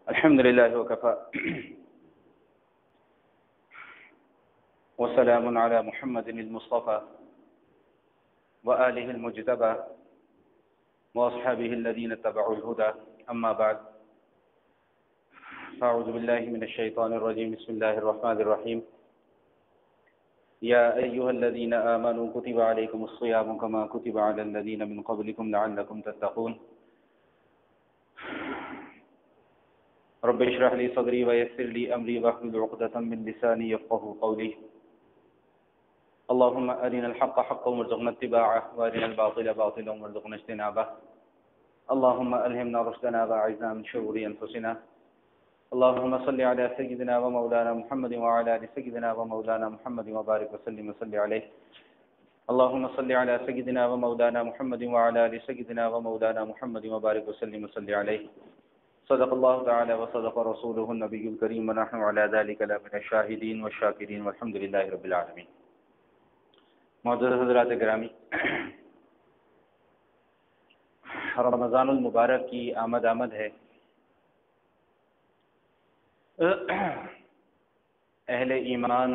الحمد لله وكفى وسلام على محمد المصطفى وآله المجتبى وأصحابه الذين اتبعوا الهدى أما بعد فأعوذ بالله من الشيطان الرجيم بسم الله الرحمن الرحيم يا أيها الذين آمنوا كتب عليكم الصيام كما كتب على الذين من قبلكم لعلكم تتقون رب اشرح لي صدري ويسر لي أمري واحلل عقدة من لساني يفقهوا قولي اللهم أرنا الحق حقا وارزقنا اتباعه وأرنا الباطل باطلا وارزقنا اجتنابه اللهم ألهمنا رشدنا وأعذنا من شرور أنفسنا اللهم صل على سيدنا ومولانا محمد وعلى آل سيدنا ومولانا محمد وبارك وسلم وصل عليه اللهم صل على سيدنا ومولانا محمد وعلى آل سيدنا ومولانا محمد وبارك وسلم وصل عليه صدق الله تعالى وصدق رسوله النبي الكريم ونحن على ذلك لمن الشاهدين والشاكرين والحمد لله رب العالمين. معزز حضرات گرامی، رمضان المبارک کی آمد ہے. اہل ایمان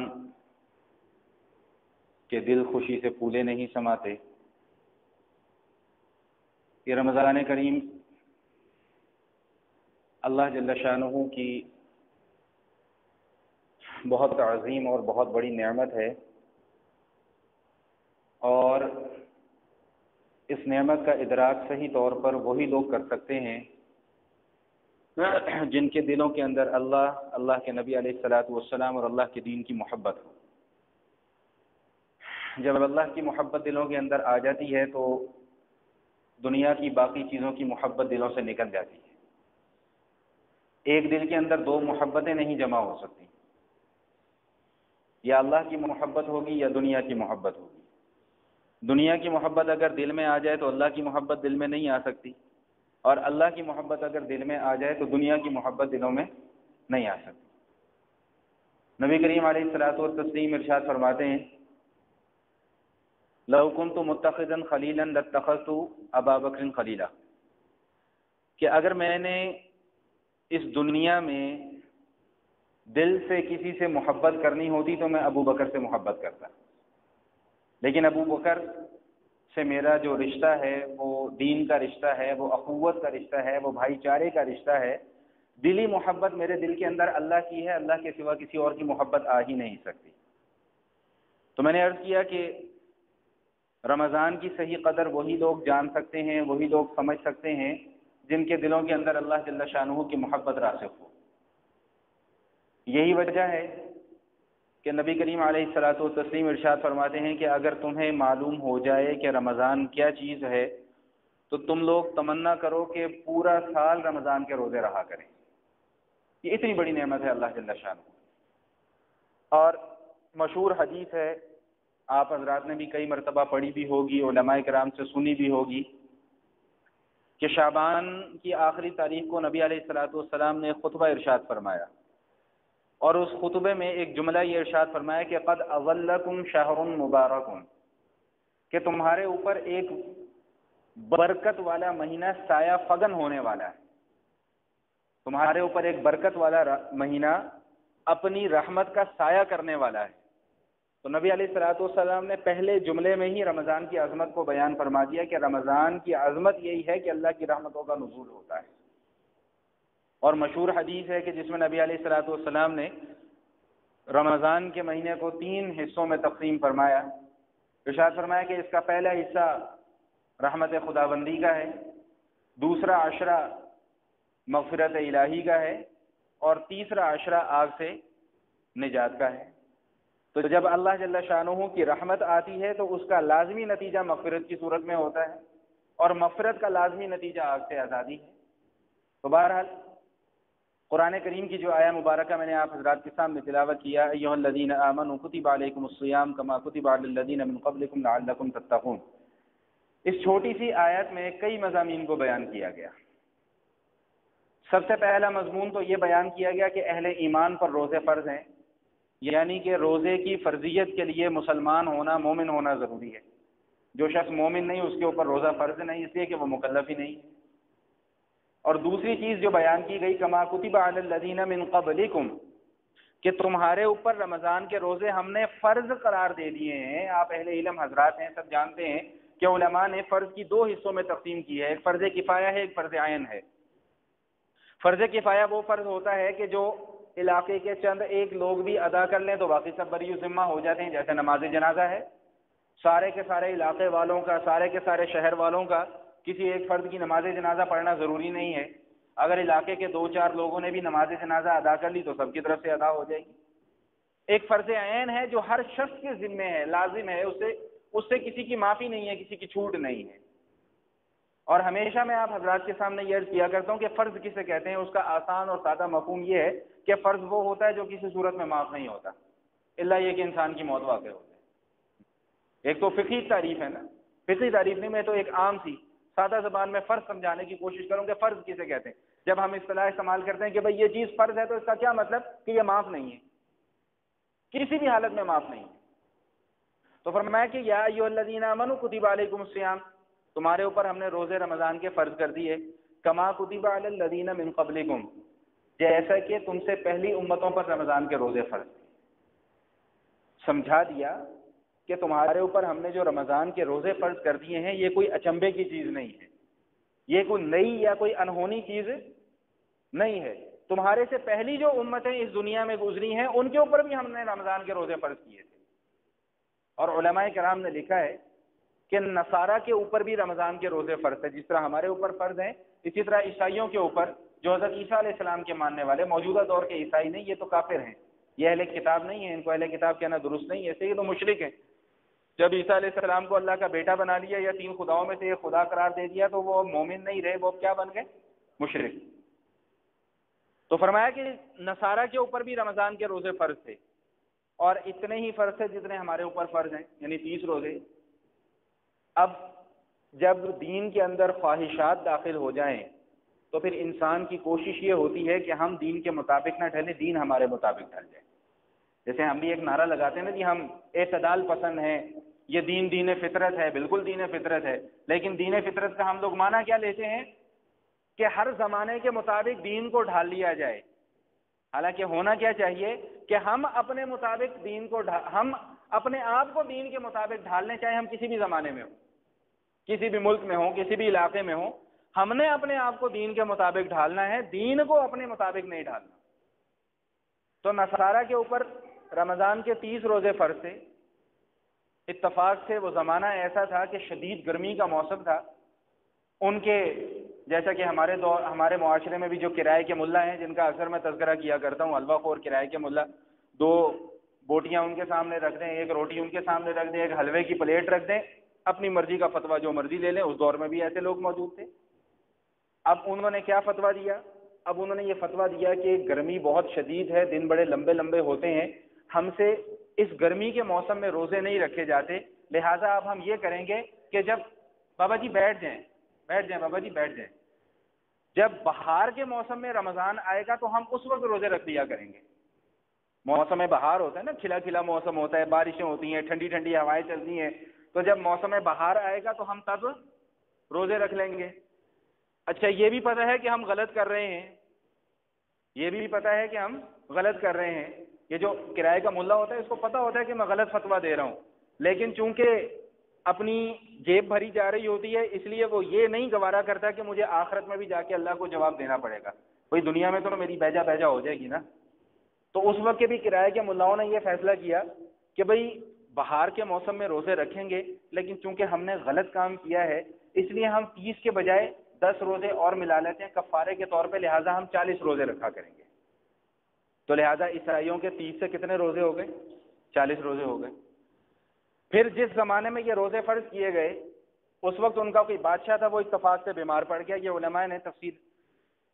کے دل خوشی سے پھولے نہیں سماتے. یہ رمضان کریم اللہ جل شانہ کی بہت عظیم اور بہت بڑی نعمت ہے، اور اس نعمت کا ادراک صحیح طور پر وہی لوگ کر سکتے ہیں جن کے دلوں کے اندر اللہ کے نبی علیہ الصلاۃ والسلام اور اللہ کے دین کی محبت ہو. جب اللہ کی محبت دلوں کے اندر آ جاتی ہے تو دنیا کی باقی چیزوں کی محبت دلوں سے نکل جاتی ہے. ایک دل کے اندر دو محبتیں نہیں جمع ہو سکتی، یا اللہ کی محبت ہوگی یا دنیا کی محبت ہوگی. دنیا کی محبت اگر دل میں آ جائے تو اللہ کی محبت دل میں نہیں آ سکتی، اور اللہ کی محبت اگر دل میں آ جائے تو دنیا کی محبت دلوں میں نہیں آ سکتی. نبی کریم علیہ الصلاۃ والتسلیم ارشاد فرماتے ہیں لو كنت متخذا خلیلا لاتخذت ابا بکر خلیلا، کہ اگر میں نے اس دنیا میں دل سے کسی سے محبت کرنی ہوتی تو میں ابو بکر سے محبت کرتا، لیکن ابو بکر سے میرا جو رشتہ ہے وہ دین کا رشتہ ہے، وہ اخوت کا رشتہ ہے، وہ بھائی چارے کا رشتہ ہے. دلی محبت میرے دل کے اندر اللہ کی ہے، اللہ کے سوا کسی اور کی محبت آ ہی نہیں سکتی. تو میں نے عرض کیا کہ رمضان کی صحیح قدر وہی لوگ جان سکتے ہیں، وہی لوگ سمجھ سکتے ہیں جن کے دلوں کے اندر اللہ جل شانہ کی محبت راسخ ہو. یہی وجہ ہے کہ نبی کریم علیہ الصلاۃ والتسلیم ارشاد فرماتے ہیں کہ اگر تمہیں معلوم ہو جائے کہ رمضان کیا چیز ہے تو تم لوگ تمنا کرو کہ پورا سال رمضان کے روزے رہا کریں. یہ اتنی بڑی نعمت ہے اللہ جل شانہ. اور مشہور حدیث ہے، آپ حضرات نے بھی کئی مرتبہ پڑھی بھی ہوگی، علماء کرام سے سنی بھی ہوگی، کہ شعبان کی آخری تاریخ کو نبی علیہ الصلاۃ والسلام نے خطبہ ارشاد فرمایا، اور اس خطبے میں ایک جملہ یہ ارشاد فرمایا کہ قد اظلکم شہر مبارک، کہ تمہارے اوپر ایک برکت والا مہینہ سایہ فگن ہونے والا ہے. تمہارے اوپر ایک برکت والا مہینہ اپنی رحمت کا سایہ کرنے والا ہے. تو نبی علیہ الصلاۃ والسلام نے پہلے جملے میں ہی رمضان کی عظمت کو بیان فرما دیا کہ رمضان کی عظمت یہی ہے کہ اللہ کی رحمتوں کا نزول ہوتا ہے. اور مشہور حدیث ہے کہ جس میں نبی علیہ الصلاۃ والسلام نے رمضان کے مہینے کو 3 حصوں میں تقسیم فرمایا. ارشاد فرمایا کہ اس کا پہلا حصہ رحمت خداوندی کا ہے، دوسرا عشرہ مغفرت الہی کا ہے، اور تیسرا عشرہ آگ سے نجات کا ہے. تو جب اللہ جل شانہ کی رحمت آتی ہے تو اس کا لازمی نتیجہ مغفرت کی صورت میں ہوتا ہے، اور مغفرت کا لازمی نتیجہ آگ سے آزادی ہے. تو بہرحال قرآن کریم کی جو آیہ مبارکہ میں نے آپ حضرات کے سامنے تلاوت کیا، ایھا الذین آمنوا کتب علیکم الصیام کما کتب علی الذین من قبلکم لعلکم تتقون، اس چھوٹی سی آیت میں کئی مضامین کو بیان کیا گیا. سب سے پہلا مضمون تو یہ بیان کیا گیا کہ اہل ایمان پر روزے فرض ہیں، یعنی کہ روزے کی فرضیت کے لیے مسلمان ہونا، مومن ہونا ضروری ہے. جو شخص مومن نہیں اس کے اوپر روزہ فرض نہیں، اس لیے کہ وہ مکلف ہی نہیں ہے. اور دوسری چیز جو بیان کی گئی کما کتب علی الذین من قبلکم، کہ تمہارے اوپر رمضان کے روزے ہم نے فرض قرار دے دیے ہیں۔ آپ اہل علم حضرات ہیں، سب جانتے ہیں کہ علماء نے فرض کی دو حصوں میں تقسیم کی ہے، ایک فرض کفایہ ہے، ایک فرض عین ہے۔ فرض کفایہ وہ فرض ہوتا ہے کہ جو علاقے کے چند ایک لوگ بھی ادا کر لیں تو باقی سب بری ذمہ ہو جاتے ہیں، جیسے نماز جنازہ ہے، سارے کے سارے علاقے والوں کا، سارے کے سارے شہر والوں کا کسی ایک فرد کی نماز جنازہ پڑھنا ضروری نہیں ہے، اگر علاقے کے دو چار لوگوں نے بھی نماز جنازہ ادا کر لی تو سب کی طرف سے ادا ہو جائے گی۔ ایک فرض عین ہے جو ہر شخص کے ذمے ہے، لازم ہے، اس سے کسی کی معافی نہیں ہے، کسی کی چھوٹ نہیں ہے۔ اور ہمیشہ میں آپ حضرات کے سامنے یہ عرض کیا کرتا ہوں کہ فرض کسے کہتے ہیں، اس کا آسان اور سادہ مفہوم یہ ہے کہ فرض وہ ہوتا ہے جو کسی صورت میں معاف نہیں ہوتا، الا یہ کہ انسان کی موت واقع ہو جائے۔ ایک تو فقہی تعریف ہے نا، فقہی تعریف نہیں، میں تو ایک عام سی سادہ زبان میں فرض سمجھانے کی کوشش کروں کہ فرض کسے کہتے ہیں۔ جب ہم اصطلاح استعمال کرتے ہیں کہ بھئی یہ چیز فرض ہے تو اس کا کیا مطلب کہ یہ معاف نہیں ہے، کسی بھی حالت میں معاف نہیں ہے۔ تو فرمایا کہ یا ایھا الذین آمنوا کتب علیکم الصیام، تمہارے اوپر ہم نے روزے رمضان کے فرض کر دیے، کما کتب علی الذین من قبلکم، جیسا کہ تم سے پہلی امتوں پر رمضان کے روزے فرض تھے۔ سمجھا دیا کہ تمہارے اوپر ہم نے جو رمضان کے روزے فرض کر دیے ہیں یہ کوئی اچنبے کی چیز نہیں ہے، یہ کوئی نئی یا کوئی انہونی چیز نہیں ہے۔ تمہارے سے پہلی جو امتیں اس دنیا میں گزری ہیں ان کے اوپر بھی ہم نے رمضان کے روزے فرض کیے تھے۔ اور علماء کرام نے لکھا ہے کہ نصارہ کے اوپر بھی رمضان کے روزے فرض ہے، جس طرح ہمارے اوپر فرض ہیں، اسی طرح عیسائیوں کے اوپر، جو حضرت عیسیٰ علیہ السلام کے ماننے والے، موجودہ دور کے عیسائی نہیں، یہ تو کافر ہیں، یہ اہل کتاب نہیں ہیں، ان کو اہل کتاب کہنا درست نہیں ہے، ایسے یہ تو مشرک ہیں۔ جب عیسیٰ علیہ السلام کو اللہ کا بیٹا بنا لیا یا تین خداؤں میں سے ایک خدا قرار دے دیا تو وہ مومن نہیں رہے، وہ کیا بن گئے؟ مشرک۔ تو فرمایا کہ نصارہ کے اوپر بھی رمضان کے روزے فرض تھے، اور اتنے ہی فرض تھے جتنے ہمارے اوپر فرض ہیں، یعنی 30 روزے۔ اب جب دین کے اندر خواہشات داخل ہو جائیں تو پھر انسان کی کوشش یہ ہوتی ہے کہ ہم دین کے مطابق نہ ڈھلیں، دین ہمارے مطابق ڈھل جائے۔ جیسے ہم بھی ایک نعرہ لگاتے ہیں نا کہ ہم اعتدال پسند ہیں، یہ دین فطرت ہے، بالکل دین فطرت ہے، لیکن دین فطرت کا ہم لوگ معنی کیا لیتے ہیں کہ ہر زمانے کے مطابق دین کو ڈھال لیا جائے۔ حالانکہ ہونا کیا چاہیے کہ ہم اپنے مطابق ہم اپنے آپ کو دین کے مطابق ڈھالنے، چاہے ہم کسی بھی زمانے میں ہوں، کسی بھی ملک میں ہوں، کسی بھی علاقے میں ہوں، ہم نے اپنے آپ کو دین کے مطابق ڈھالنا ہے، دین کو اپنے مطابق نہیں ڈھالنا۔ تو نصارہ کے اوپر رمضان کے 30 روزے فرض تھے، اتفاق سے وہ زمانہ ایسا تھا کہ شدید گرمی کا موسم تھا، ان کے جیسا کہ ہمارے معاشرے میں بھی جو کرائے کے ملا ہیں، جن کا اکثر میں تذکرہ کیا کرتا ہوں، حلوہ خور کرائے کے ملا، 2 بوٹیاں ان کے سامنے رکھ دیں، 1 روٹی ان کے سامنے رکھ دیں، 1 حلوے کی پلیٹ رکھ دیں، اپنی مرضی کا فتویٰ جو مرضی لے لیں۔ اس دور میں بھی ایسے لوگ موجود تھے۔ اب انہوں نے کیا فتویٰ دیا؟ اب انہوں نے یہ فتویٰ دیا کہ گرمی بہت شدید ہے، دن بڑے لمبے لمبے ہوتے ہیں، ہم سے اس گرمی کے موسم میں روزے نہیں رکھے جاتے، لہٰذا اب ہم یہ کریں گے کہ جب بابا جی بیٹھ جائیں بابا جی بیٹھ جائیں، جب بہار کے موسم میں رمضان آئے گا تو ہم اس وقت روزے رکھ دیا کریں گے۔ موسم بہار ہوتا ہے نا، کھلا کھلا موسم ہوتا ہے، بارشیں ہوتی ہیں، ٹھنڈی ٹھنڈی ہوائیں چلتی ہیں، تو جب موسم بہار آئے گا تو ہم تب روزے رکھ لیں گے۔ اچھا، یہ بھی پتہ ہے کہ ہم غلط کر رہے ہیں، یہ بھی پتہ ہے کہ ہم غلط کر رہے ہیں، یہ جو کرائے کا ملا ہوتا ہے اس کو پتہ ہوتا ہے کہ میں غلط فتویٰ دے رہا ہوں، لیکن چونکہ اپنی جیب بھری جا رہی ہوتی ہے اس لیے وہ یہ نہیں گوارا کرتا کہ مجھے آخرت میں بھی جا کے اللہ کو جواب دینا پڑے گا، کوئی دنیا میں تو میری بیجا بیجا ہو جائے گی نا۔ تو اس وقت کے بھی کرائے کے ملاؤں نے یہ فیصلہ کیا کہ بھئی بہار کے موسم میں روزے رکھیں گے، لیکن چونکہ ہم نے غلط کام کیا ہے اس لیے ہم 30 کے بجائے 10 روزے اور ملا لیتے ہیں کفارے کے طور پہ، لہٰذا ہم 40 روزے رکھا کریں گے۔ تو لہٰذا عیسائیوں کے 30 سے کتنے روزے ہو گئے؟ 40 روزے ہو گئے۔ پھر جس زمانے میں یہ روزے فرض کیے گئے اس وقت ان کا کوئی بادشاہ تھا، وہ اتفاق سے بیمار پڑ گیا۔ یہ علماء نے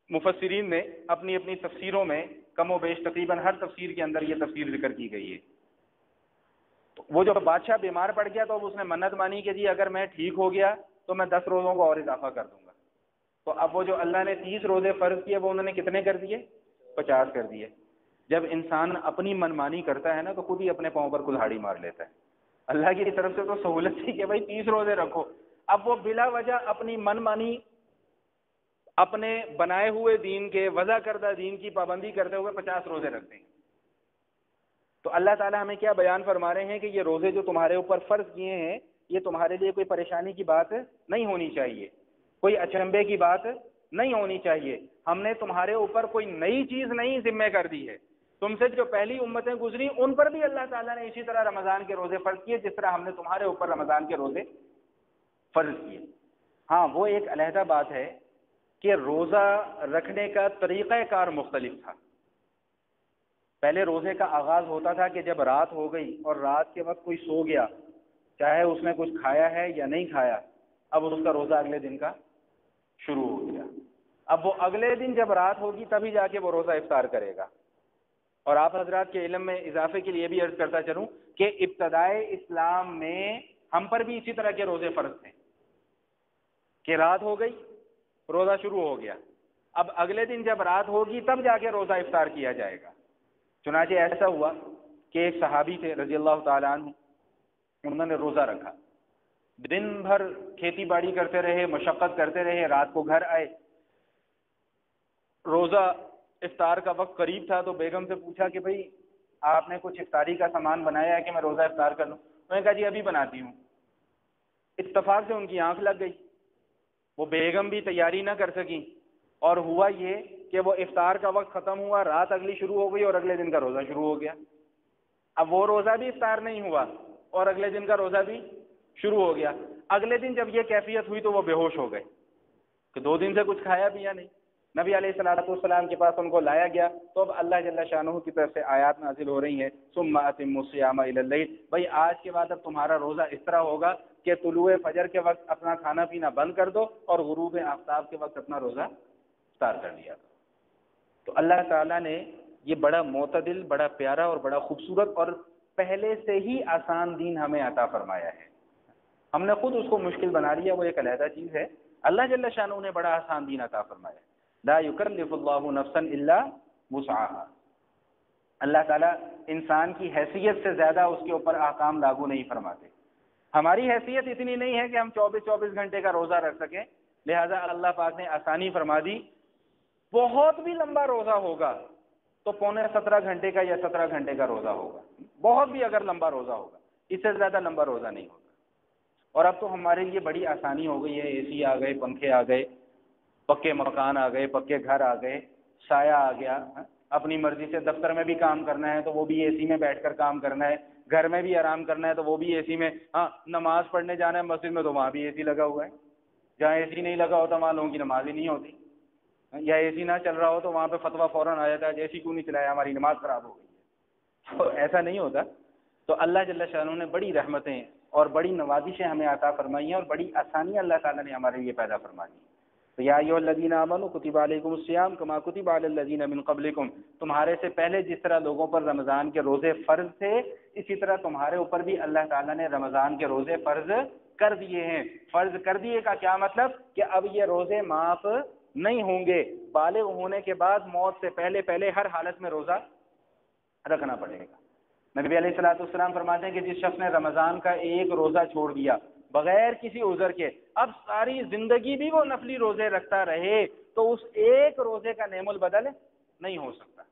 مفسرین نے اپنی اپنی تفسیروں میں کم و بیش تقریباً ہر تفسیر کے اندر یہ تفسیر ذکر کی گئی ہے۔ تو وہ جو بادشاہ بیمار پڑ گیا تو اب اس نے منت مانی کہ جی اگر میں ٹھیک ہو گیا تو میں 10 روزوں کو اور اضافہ کر دوں گا۔ تو اب وہ جو اللہ نے 30 روزے فرض کیے وہ انہوں نے کتنے کر دیے؟ 50 کر دیے۔ جب انسان اپنی منمانی کرتا ہے نا تو خود ہی اپنے پاؤں پر کلہاڑی مار لیتا ہے۔ اللہ کی طرف سے تو سہولت تھی کہ بھائی 30 روزے رکھو، اب وہ بلا وجہ اپنی منمانی اپنے بنائے ہوئے دین کے، وضع کردہ دین کی پابندی کرتے ہوئے 50 روزے رکھتے ہیں۔ تو اللہ تعالیٰ ہمیں کیا بیان فرما رہے ہیں کہ یہ روزے جو تمہارے اوپر فرض کیے ہیں، یہ تمہارے لیے کوئی پریشانی کی بات نہیں ہونی چاہیے، کوئی اچنبے کی بات نہیں ہونی چاہیے۔ ہم نے تمہارے اوپر کوئی نئی چیز نہیں ذمہ کر دی ہے۔ تم سے جو پہلی امتیں گزری ان پر بھی اللہ تعالیٰ نے اسی طرح رمضان کے روزے فرض کیے جس طرح ہم نے تمہارے اوپر رمضان کے روزے فرض کیے۔ ہاں، وہ ایک علیحدہ بات ہے کہ روزہ رکھنے کا طریقہ کار مختلف تھا۔ پہلے روزے کا آغاز ہوتا تھا کہ جب رات ہو گئی اور رات کے وقت کوئی سو گیا، چاہے اس نے کچھ کھایا ہے یا نہیں کھایا، اب اس کا روزہ اگلے دن کا شروع ہو گیا۔ اب وہ اگلے دن جب رات ہوگی تبھی جا کے وہ روزہ افطار کرے گا۔ اور آپ حضرات کے علم میں اضافے کے لیے بھی عرض کرتا چلوں کہ ابتدائے اسلام میں ہم پر بھی اسی طرح کے روزے فرض تھے کہ رات ہو گئی، روزہ شروع ہو گیا، اب اگلے دن جب رات ہوگی تب جا کے روزہ افطار کیا جائے گا۔ چنانچہ ایسا ہوا کہ ایک صحابی تھے رضی اللہ تعالیٰ عنہ، انہوں نے روزہ رکھا، دن بھر کھیتی باڑی کرتے رہے، مشقت کرتے رہے، رات کو گھر آئے، روزہ افطار کا وقت قریب تھا تو بیگم سے پوچھا کہ بھئی آپ نے کچھ افطاری کا سامان بنایا ہے کہ میں روزہ افطار کر لوں؟ انہوں نے کہا جی ابھی بناتی ہوں۔ اتفاق سے ان کی آنکھ لگ گئی، وہ بیگم بھی تیاری نہ کر سکیں، اور ہوا یہ کہ وہ افطار کا وقت ختم ہوا، رات اگلی شروع ہو گئی اور اگلے دن کا روزہ شروع ہو گیا۔ اب وہ روزہ بھی افطار نہیں ہوا اور اگلے دن کا روزہ بھی شروع ہو گیا۔ اگلے دن جب یہ کیفیت ہوئی تو وہ بے ہوش ہو گئے کہ 2 دن سے کچھ کھایا پیا نہیں۔ نبی علیہ الصلوۃ والسلام کے پاس ان کو لایا گیا تو اب اللہ جل شانہ کی طرف سے آیات نازل ہو رہی ہیں، ثم اتموا الصیام الی اللیل، بھائی آج کے بعد اب تمہارا روزہ اس طرح ہوگا کہ طلوع فجر کے وقت اپنا کھانا پینا بند کر دو اور غروب آفتاب کے وقت اپنا روزہ افطار کر لیا۔ تو اللہ تعالیٰ نے یہ بڑا معتدل، بڑا پیارا اور بڑا خوبصورت اور پہلے سے ہی آسان دین ہمیں عطا فرمایا ہے۔ ہم نے خود اس کو مشکل بنا لیا، وہ ایک علیحدہ چیز ہے۔ اللہ جل شانہ نے بڑا آسان دین عطا فرمایا۔ لا یکلف اللہ نفسا الا وسعها، اللہ تعالیٰ انسان کی حیثیت سے زیادہ اس کے اوپر احکام لاگو نہیں فرماتے۔ ہماری حیثیت اتنی نہیں ہے کہ ہم 24 گھنٹے کا روزہ رکھ سکیں، لہذا اللہ پاک نے آسانی فرما دی۔ بہت بھی لمبا روزہ ہوگا تو 17 گھنٹے کا یا 17 گھنٹے کا روزہ ہوگا، بہت بھی اگر لمبا روزہ ہوگا، اس سے زیادہ لمبا روزہ نہیں ہوگا۔ اور اب تو ہمارے لیے بڑی آسانی ہو گئی ہے، اے سی آ گئے، پنکھے آ گئے، پکے مکان آ گئے، پکے گھر آ گئے، سایہ آ گیا، اپنی مرضی سے دفتر میں بھی کام کرنا ہے تو وہ بھی اے سی میں بیٹھ کر کام کرنا ہے، گھر میں بھی آرام کرنا ہے تو وہ بھی اے سی میں، ہاں نماز پڑھنے جانا ہے مسجد میں تو وہاں بھی اے سی لگا ہوا ہے، جہاں اے سی نہیں لگا ہوتا وہاں لوگوں کی نماز ہی نہیں ہوتی، یا اے سی نہ چل رہا ہو تو وہاں پہ فتویٰ فوراً آ جاتا ہے اے سی کیوں نہیں چلایا، ہماری نماز خراب ہو گئی ہے۔ تو ایسا نہیں ہوتا۔ تو اللہ جل شانہ نے بڑی رحمتیں اور بڑی نوازشیں ہمیں عطا فرمائی ہیں اور بڑی آسانیاں اللہ تعالیٰ نے ہمارے لیے پیدا فرمائی ہیں۔ تو یا ایھا الذین آمنوا کتب علیکم الصیام کما کتب علی الذین من قبلکم، تمہارے سے پہلے جس طرح لوگوں پر رمضان کے روزے فرض تھے اسی طرح تمہارے اوپر بھی اللہ تعالیٰ نے رمضان کے روزے فرض کر دیے ہیں۔ فرض کر دیے کا کیا مطلب کہ اب یہ روزے معاف نہیں ہوں گے، بالغ ہونے کے بعد موت سے پہلے ہر حالت میں روزہ رکھنا پڑے گا۔ نبی علیہ الصلوۃ والسلام فرماتے ہیں کہ جس شخص نے رمضان کا ایک روزہ چھوڑ دیا بغیر کسی عذر کے، اب ساری زندگی بھی وہ نفلی روزے رکھتا رہے تو اس ایک روزے کا نعم البدل نہیں ہو سکتا۔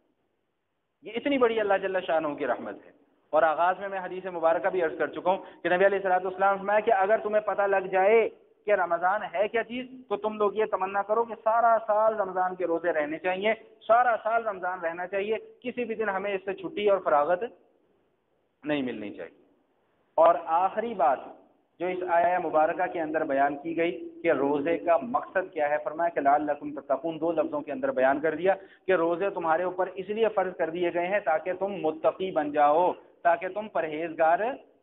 یہ اتنی بڑی اللہ جل شانہ کی رحمت ہے۔ اور آغاز میں حدیث مبارکہ بھی عرض کر چکا ہوں کہ نبی علیہ الصلوۃ والسلام فرمایا کہ اگر تمہیں پتہ لگ جائے کہ رمضان ہے کیا چیز تو تم لوگ یہ تمنا کرو کہ سارا سال رمضان کے روزے رہنے چاہیے، سارا سال رمضان رہنا چاہیے، کسی بھی دن ہمیں اس سے چھٹی اور فراغت نہیں ملنی چاہیے۔ اور آخری بات جو اس آیہ مبارکہ کے اندر بیان کی گئی کہ روزے کا مقصد کیا ہے، فرمایا کہ لعلکم تتقون، 2 لفظوں کے اندر بیان کر دیا کہ روزے تمہارے اوپر اس لیے فرض کر دیے گئے ہیں تاکہ تم متقی بن جاؤ، تاکہ تم پرہیزگار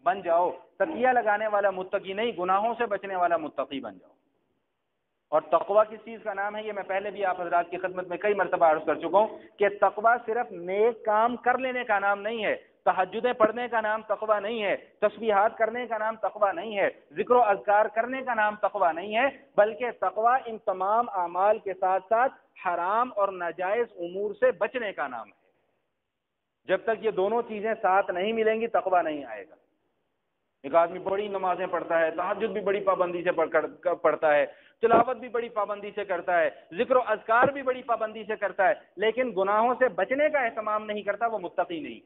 بن جاؤ، تقیہ لگانے والا متقی نہیں، گناہوں سے بچنے والا متقی بن جاؤ۔ اور تقویٰ کس چیز کا نام ہے یہ میں پہلے بھی آپ حضرات کی خدمت میں کئی مرتبہ عرض کر چکا ہوں کہ تقویٰ صرف نیک کام کر لینے کا نام نہیں ہے، تہجدیں پڑھنے کا نام تقویٰ نہیں ہے، تسبیحات کرنے کا نام تقویٰ نہیں ہے، ذکر و اذکار کرنے کا نام تقویٰ نہیں ہے، بلکہ تقویٰ ان تمام اعمال کے ساتھ ساتھ حرام اور ناجائز امور سے بچنے کا نام ہے۔ جب تک یہ دونوں چیزیں ساتھ نہیں ملیں گی تقویٰ نہیں آئے گا۔ ایک آدمی بڑی نمازیں پڑھتا ہے، تہجد بھی بڑی پابندی سے پڑھتا ہے، تلاوت بھی بڑی پابندی سے کرتا ہے، ذکر و اذکار بھی بڑی پابندی سے کرتا ہے، لیکن گناہوں سے بچنے کا اہتمام نہیں کرتا، وہ متقی نہیں۔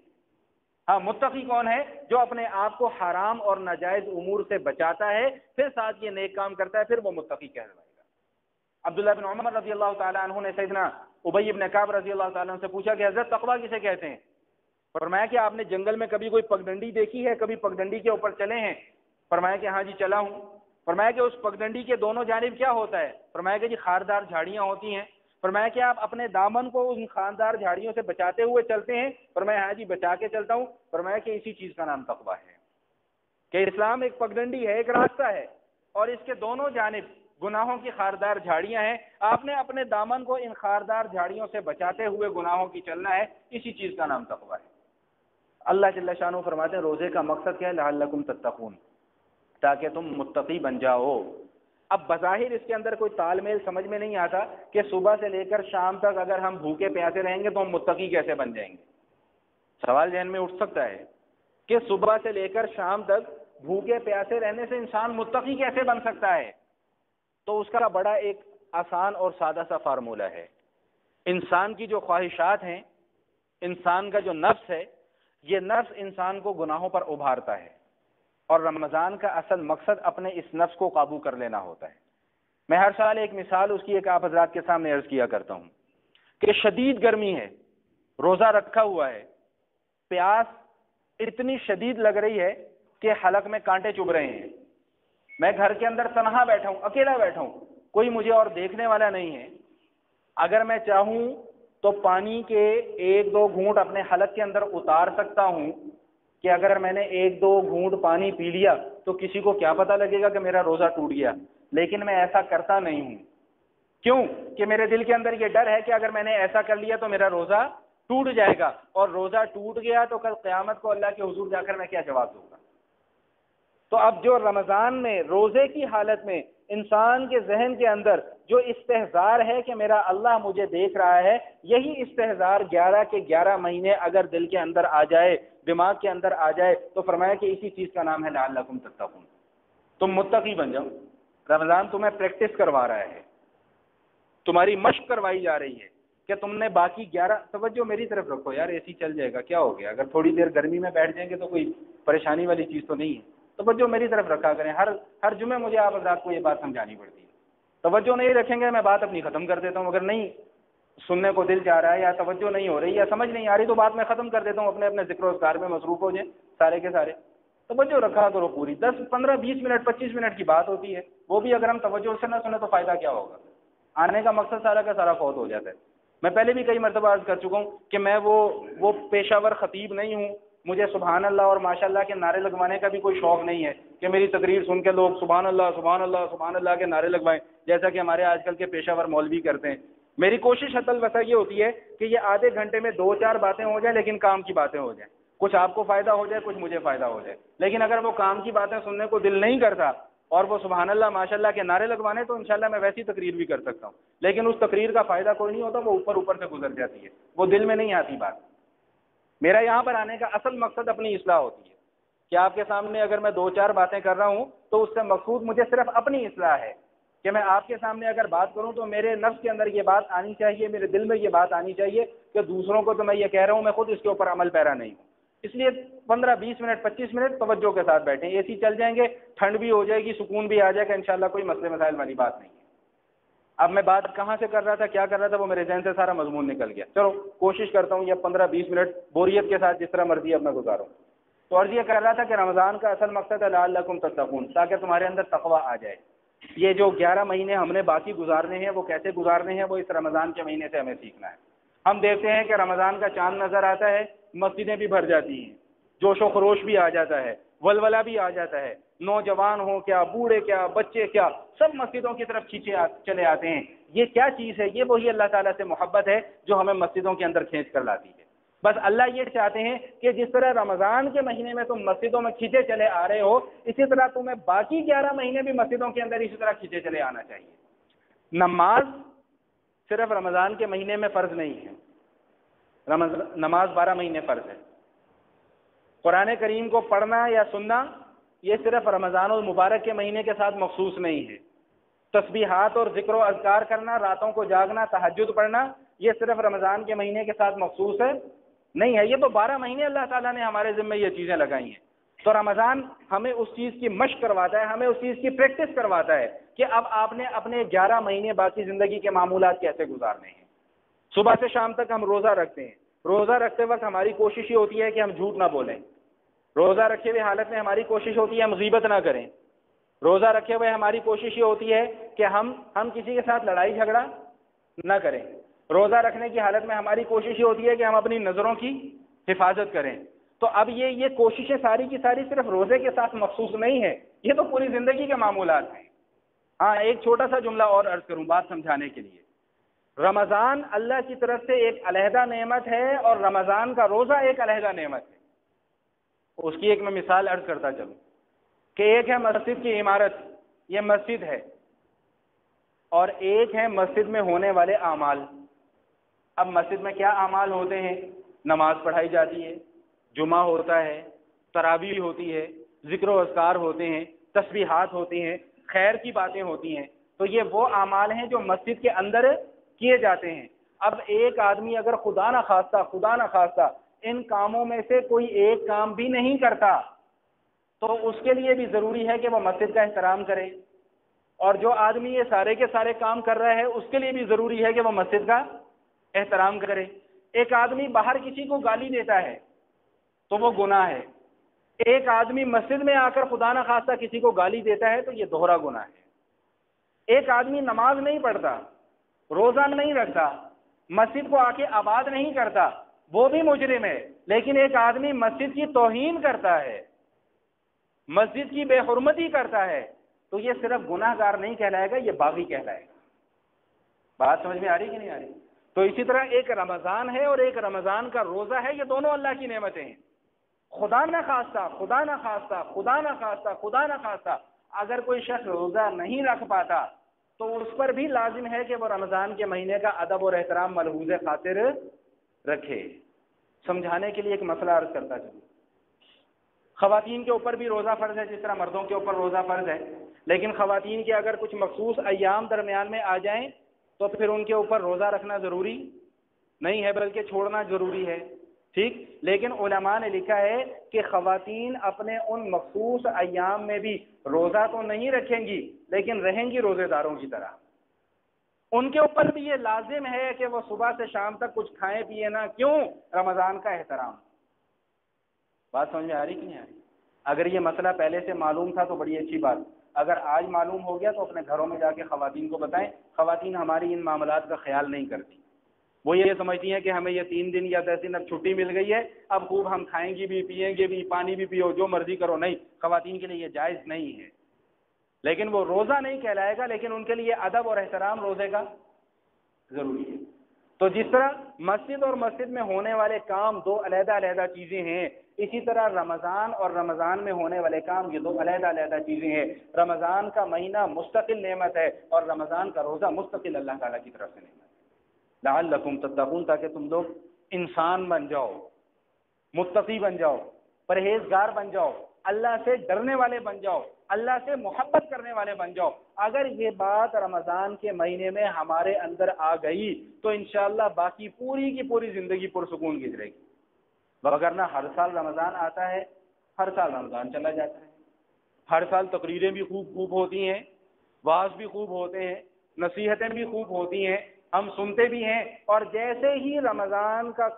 ہاں، متقی کون ہے؟ جو اپنے آپ کو حرام اور ناجائز امور سے بچاتا ہے، پھر ساتھ یہ نیک کام کرتا ہے، پھر وہ متقی کہلائے گا۔ عبداللہ بن عمر رضی اللہ تعالیٰ عنہ نے سیدنا ابی بن کعب رضی اللہ تعالیٰ عنہ سے پوچھا کہ حضرت تقویٰ کسے کہتے ہیں؟ فرمایا کہ آپ نے جنگل میں کبھی کوئی پگڈنڈی دیکھی ہے، کبھی پگڈنڈی کے اوپر چلے ہیں؟ فرمایا کہ ہاں جی چلا ہوں۔ فرمایا کہ اس پگڈنڈی کے دونوں جانب کیا ہوتا ہے؟ فرمایا کہ جی خاردار جھاڑیاں ہوتی ہیں۔ فرمایا کہ آپ اپنے دامن کو ان خاردار جھاڑیوں سے بچاتے ہوئے چلتے ہیں؟ فرمایا ہاں جی بچا کے چلتا ہوں۔ فرمایا کہ اسی چیز کا نام تقویٰ ہے، کہ اسلام ایک پگڈنڈی ہے، ایک راستہ ہے، اور اس کے دونوں جانب گناہوں کی خاردار جھاڑیاں ہیں، آپ نے اپنے دامن کو ان خاردار جھاڑیوں سے بچاتے ہوئے گناہوں کی چلنا ہے، اسی چیز کا نام تقویٰ ہے۔ اللہ جل شانہ فرماتے ہیں روزے کا مقصد کیا ہے؟ لعلکم تتقون، تاکہ تم متقی بن جاؤ۔ اب بظاہر اس کے اندر کوئی تال میل سمجھ میں نہیں آتا کہ صبح سے لے کر شام تک اگر ہم بھوکے پیاسے رہیں گے تو ہم متقی کیسے بن جائیں گے؟ سوال ذہن میں اٹھ سکتا ہے کہ صبح سے لے کر شام تک بھوکے پیاسے رہنے سے انسان متقی کیسے بن سکتا ہے؟ تو اس کا بڑا ایک آسان اور سادہ سا فارمولہ ہے۔ انسان کی جو خواہشات ہیں، انسان کا جو نفس ہے، یہ نفس انسان کو گناہوں پر ابھارتا ہے، اور رمضان کا اصل مقصد اپنے اس نفس کو قابو کر لینا ہوتا ہے۔ میں ہر سال ایک مثال اس کی ایک آپ حضرات کے سامنے عرض کیا کرتا ہوں کہ شدید گرمی ہے، روزہ رکھا ہوا ہے، پیاس اتنی شدید لگ رہی ہے کہ حلق میں کانٹے چبھ رہے ہیں، میں گھر کے اندر تنہا بیٹھا ہوں، اکیلا بیٹھا ہوں، کوئی مجھے اور دیکھنے والا نہیں ہے۔ اگر میں چاہوں تو پانی کے ایک دو گھونٹ اپنے حلق کے اندر اتار سکتا ہوں کہ اگر میں نے ایک دو گھونٹ پانی پی لیا تو کسی کو کیا پتہ لگے گا کہ میرا روزہ ٹوٹ گیا، لیکن میں ایسا کرتا نہیں ہوں۔ کیوں؟ کہ میرے دل کے اندر یہ ڈر ہے کہ اگر میں نے ایسا کر لیا تو میرا روزہ ٹوٹ جائے گا، اور روزہ ٹوٹ گیا تو کل قیامت کو اللہ کے حضور جا کر میں کیا جواب دوں گا؟ تو اب جو رمضان میں روزے کی حالت میں انسان کے ذہن کے اندر جو استحضار ہے کہ میرا اللہ مجھے دیکھ رہا ہے، یہی استحضار 11 کے 11 مہینے اگر دل کے اندر آ جائے، دماغ کے اندر آ جائے، تو فرمایا کہ اسی چیز کا نام ہے لعلکم تتقون، تم متقی بن جاؤ۔ رمضان تمہیں پریکٹس کروا رہا ہے، تمہاری مشق کروائی جا رہی ہے کہ تم نے باقی 11، توجہ میری طرف رکھو یار، اے سی چل جائے گا، کیا ہو گیا؟ اگر تھوڑی دیر گرمی میں بیٹھ جائیں گے تو کوئی پریشانی والی چیز تو نہیں ہے۔ توجہ میری طرف رکھا کریں، ہر جمعے مجھے آپ حضرات کو یہ بات سمجھانی پڑتی ہے۔ توجہ نہیں رکھیں گے میں بات اپنی ختم کر دیتا ہوں، اگر نہیں سننے کو دل چاہ رہا ہے یا توجہ نہیں ہو رہی یا سمجھ نہیں آ رہی تو بات میں ختم کر دیتا ہوں، اپنے اپنے ذکر و اذکار میں مصروف ہو جائیں سارے کے سارے۔ توجہ رکھا کرو پوری، 10 15 20 منٹ 25 منٹ کی بات ہوتی ہے، وہ بھی اگر ہم توجہ سے نہ سنیں تو فائدہ کیا ہوگا؟ آنے کا مقصد سارا کا سارا فوت ہو جاتا ہے۔ میں پہلے بھی کئی مرتبہ عرض کر چکا ہوں کہ میں وہ پیشہ ور خطیب نہیں ہوں، مجھے سبحان اللہ اور ماشاء اللہ کے نعرے لگوانے کا بھی کوئی شوق نہیں ہے کہ میری تقریر سن کے لوگ سبحان اللہ سبحان اللہ سبحان اللہ کے نعرے لگوائیں جیسا کہ ہمارے آج کل کے پیشہ ور مولوی کرتے ہیں۔ میری کوشش حد الوسع یہ ہوتی ہے کہ یہ آدھے گھنٹے میں 2-4 باتیں ہو جائیں، لیکن کام کی باتیں ہو جائیں، کچھ آپ کو فائدہ ہو جائے، کچھ مجھے فائدہ ہو جائے۔ لیکن اگر وہ کام کی باتیں سننے کو دل نہیں کرتا اور وہ سبحان اللہ ماشاء اللہ کے نعرے لگوانے، تو انشاءاللہ میں ویسی تقریر بھی کر سکتا ہوں، لیکن اس تقریر کا فائدہ کوئی نہیں ہوتا، وہ اوپر سے گزر جاتی ہے، وہ دل میں نہیں آتی بات۔ میرا یہاں پر آنے کا اصل مقصد اپنی اصلاح ہوتی ہے کہ آپ کے سامنے اگر میں 2-4 باتیں کر رہا ہوں تو اس سے مقصود مجھے صرف اپنی اصلاح ہے کہ میں آپ کے سامنے اگر بات کروں تو میرے نفس کے اندر یہ بات آنی چاہیے، میرے دل میں یہ بات آنی چاہیے کہ دوسروں کو تو میں یہ کہہ رہا ہوں، میں خود اس کے اوپر عمل پیرا نہیں ہوں۔ اس لیے 15-20 منٹ 25 منٹ توجہ کے ساتھ بیٹھیں، اے سی چل جائیں گے، ٹھنڈ بھی ہو جائے گی، سکون بھی آ جائے گا، انشاءاللہ کوئی مسئلے مسائل والی بات نہیں ہے۔ اب میں بات کہاں سے کر رہا تھا، کیا کر رہا تھا، وہ میرے ذہن سے سارا مضمون نکل گیا۔ چلو کوشش کرتا ہوں یہ 15-20 منٹ بوریت کے ساتھ جس طرح مرضی اب میں گزاروں۔ تو عرض یہ کر رہا تھا کہ رمضان کا اصل مقصد ہے لعلکم تتقون، تاکہ تمہارے اندر تقویٰ آ جائے۔ یہ جو 11 مہینے ہم نے باقی گزارنے ہیں وہ کیسے گزارنے ہیں، وہ اس رمضان کے مہینے سے ہمیں سیکھنا ہے۔ ہم دیکھتے ہیں کہ رمضان کا چاند نظر آتا ہے، مسجدیں بھی بھر جاتی ہیں، جوش و خروش بھی آ جاتا ہے، ولولہ بھی آ جاتا ہے، نوجوان ہو کیا، بوڑھے کیا، بچے کیا، سب مسجدوں کی طرف چلے آتے ہیں۔ یہ کیا چیز ہے؟ یہ وہی اللہ تعالیٰ سے محبت ہے جو ہمیں مسجدوں کے اندر کھینچ کر لاتی ہے۔ بس اللہ یہ چاہتے ہیں کہ جس طرح رمضان کے مہینے میں تم مسجدوں میں کھینچے چلے آ رہے ہو، اسی طرح تمہیں باقی 11 مہینے بھی مسجدوں کے اندر اسی طرح کھینچے چلے آنا چاہیے۔ نماز صرف رمضان کے مہینے میں فرض نہیں ہے، نماز 12 مہینے فرض ہے۔ قرآن کریم کو پڑھنا یا سننا یہ صرف رمضان المبارک کے مہینے کے ساتھ مخصوص نہیں ہے۔ تسبیحات اور ذکر و اذکار کرنا، راتوں کو جاگنا، تہجد پڑھنا، یہ صرف رمضان کے مہینے کے ساتھ مخصوص ہے نہیں ہے، یہ تو 12 مہینے اللہ تعالیٰ نے ہمارے ذمہ یہ چیزیں لگائی ہیں۔ تو رمضان ہمیں اس چیز کی مشق کرواتا ہے، ہمیں اس چیز کی پریکٹس کرواتا ہے کہ اب آپ نے اپنے 11 مہینے باقی زندگی کے معمولات کیسے گزارنے ہیں۔ صبح سے شام تک ہم روزہ رکھتے ہیں، روزہ رکھتے وقت ہماری کوشش یہ ہوتی ہے کہ ہم جھوٹ نہ بولیں، روزہ رکھے ہوئے حالت میں ہماری کوشش ہوتی ہے ہم غیبت نہ کریں، روزہ رکھے ہوئے ہماری کوشش یہ ہوتی ہے کہ ہم کسی کے ساتھ لڑائی جھگڑا نہ کریں، روزہ رکھنے کی حالت میں ہماری کوشش یہ ہوتی ہے کہ ہم اپنی نظروں کی حفاظت کریں۔ تو اب یہ کوششیں ساری کی ساری صرف روزے کے ساتھ مخصوص نہیں ہے، یہ تو پوری زندگی کے معمولات ہیں۔ ہاں، ایک چھوٹا سا جملہ اور عرض کروں بات سمجھانے کے لیے۔ رمضان اللہ کی طرف سے ایک علیحدہ نعمت ہے اور رمضان کا روزہ ایک علیحدہ نعمت ہے۔ اس کی ایک میں مثال عرض کرتا چلوں کہ ایک ہے مسجد کی عمارت، یہ مسجد ہے، اور ایک ہے مسجد میں ہونے والے اعمال۔ اب مسجد میں کیا اعمال ہوتے ہیں؟ نماز پڑھائی جاتی ہے، جمعہ ہوتا ہے، تراویح ہوتی ہے، ذکر و اذکار ہوتے ہیں، تسبیحات ہوتی ہیں، خیر کی باتیں ہوتی ہیں۔ تو یہ وہ اعمال ہیں جو مسجد کے اندر کیے جاتے ہیں۔ اب ایک آدمی اگر خدا نہ خواستہ ان کاموں میں سے کوئی ایک کام بھی نہیں کرتا تو اس کے لیے بھی ضروری ہے کہ وہ مسجد کا احترام کرے، اور جو آدمی یہ سارے کے سارے کام کر رہا ہے اس کے لیے بھی ضروری ہے کہ وہ مسجد کا احترام کرے۔ ایک آدمی باہر کسی کو گالی دیتا ہے تو وہ گناہ ہے، ایک آدمی مسجد میں آ کر خدا نہ خواستہ کسی کو گالی دیتا ہے تو یہ دوہرا گناہ ہے۔ ایک آدمی نماز نہیں پڑھتا، روزہ نہیں رکھتا، مسجد کو آ کے آباد نہیں کرتا، وہ بھی مجرم ہے۔ لیکن ایک آدمی مسجد کی توہین کرتا ہے، مسجد کی بے حرمتی کرتا ہے، تو یہ صرف گناہ گار نہیں کہلائے گا، یہ باغی کہلائے گا۔ بات سمجھ میں آ رہی کہ نہیں آ رہی؟ تو اسی طرح ایک رمضان ہے اور ایک رمضان کا روزہ ہے، یہ دونوں اللہ کی نعمتیں ہیں۔ خدا نہ خواستہ اگر کوئی شخص روزہ نہیں رکھ پاتا تو اس پر بھی لازم ہے کہ وہ رمضان کے مہینے کا ادب اور احترام ملحوظ خاطر رکھے۔ سمجھانے کے لیے ایک مسئلہ عرض کرتا چلوں۔ خواتین کے اوپر بھی روزہ فرض ہے جس طرح مردوں کے اوپر روزہ فرض ہے، لیکن خواتین کے اگر کچھ مخصوص ایام درمیان میں آ جائیں تو پھر ان کے اوپر روزہ رکھنا ضروری نہیں ہے بلکہ چھوڑنا ضروری ہے، ٹھیک۔ لیکن علماء نے لکھا ہے کہ خواتین اپنے ان مخصوص ایام میں بھی روزہ تو نہیں رکھیں گی لیکن رہیں گی روزے داروں کی طرح۔ ان کے اوپر بھی یہ لازم ہے کہ وہ صبح سے شام تک کچھ کھائیں پیئے نہ، کیوں؟ رمضان کا احترام۔ بات سمجھ میں آ رہی کہ نہیں آ رہی؟ اگر یہ مسئلہ پہلے سے معلوم تھا تو بڑی اچھی بات، اگر آج معلوم ہو گیا تو اپنے گھروں میں جا کے خواتین کو بتائیں۔ خواتین ہماری ان معاملات کا خیال نہیں کرتی، وہ یہ سمجھتی ہیں کہ ہمیں یہ 3 دن یا 10 دن اب چھٹی مل گئی ہے، اب خوب ہم کھائیں گی بھی، پیئیں گے بھی، پانی بھی پیو، جو مرضی کرو۔ نہیں، خواتین کے لیے یہ جائز نہیں ہے، لیکن وہ روزہ نہیں کہلائے گا، لیکن ان کے لیے ادب اور احترام روزے کا ضروری ہے۔ تو جس طرح مسجد اور مسجد میں ہونے والے کام دو علیحدہ علیحدہ چیزیں ہیں، اسی طرح رمضان اور رمضان میں ہونے والے کام یہ دو علیحدہ علیحدہ چیزیں ہیں۔ رمضان کا مہینہ مستقل نعمت ہے اور رمضان کا روزہ مستقل اللہ تعالیٰ کی طرف سے نعمت ہے۔ لعلکم تتقون، تاکہ تم لوگ انسان بن جاؤ، متقی بن جاؤ، پرہیزگار بن جاؤ، اللہ سے ڈرنے والے بن جاؤ، اللہ سے محبت کرنے والے بن جاؤ۔ اگر یہ بات رمضان کے مہینے میں ہمارے اندر آ گئی تو انشاءاللہ باقی پوری کی پوری زندگی پرسکون گزرے گی۔ وگرنہ ہر سال رمضان آتا ہے، ہر سال رمضان چلا جاتا ہے، ہر سال تقریریں بھی خوب ہوتی ہیں، وعظ بھی خوب ہوتے ہیں، نصیحتیں بھی خوب ہوتی ہیں، ہم سنتے بھی ہیں، اور جیسے ہی رمضان کا